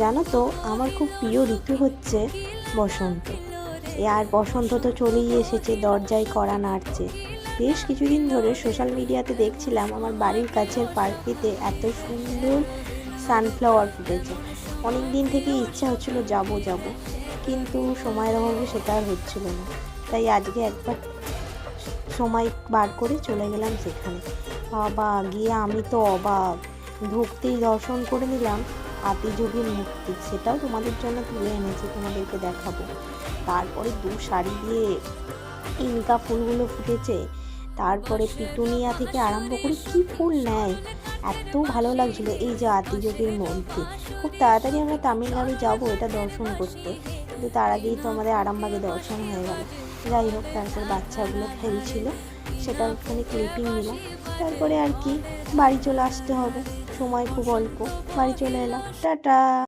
জানো তো, আমার খুব প্রিয় ঋতু হচ্ছে বসন্ত। আর বসন্ত তো চলেই এসেছে, দরজায় কড়া নাড়ছে। বেশ কিছুদিন ধরে সোশ্যাল মিডিয়াতে দেখছিলাম আমার বাড়ির কাছের পার্কেতে এত সুন্দর সানফ্লাওয়ার ফুটেছে। অনেক দিন থেকে ইচ্ছা হচ্ছিল যাব যাব, কিন্তু সময়ের অভাবে সেটা আর হচ্ছিল না। তাই আজকে একবার সময় বার করে চলে গেলাম সেখানে। বাবা, গিয়ে আমি তো অবাক! ঢুকতেই দর্শন করে নিলাম আতিযোগীর মূর্তি, সেটাও তোমাদের জন্য তুলে এনেছি, তোমাদেরকে দেখাবো। তারপরে দু শাড়ি দিয়ে ইনকা ফুলগুলো ফুটেছে, তারপরে পিটুনিয়া থেকে আরম্ভ করে কি ফুল নেয়, এত ভালো লাগছিল। এই যে আতিযোগীর মূর্তি, খুব তাড়াতাড়ি আমরা তামিলনাড়ু যাব এটা দর্শন করতে, কিন্তু তার আগেই তো আমাদের আরামবাগে দর্শন হয়ে গেল। যাই হোক, তারপর বাচ্চাগুলো খেলছিল, সেটা ওখানে ক্লিপিং নিলাম। তারপরে আর কি, বাড়ি চলে আসতে হবে, সময় খুব অল্প। বাড়ি চলে এলাম, টাটা।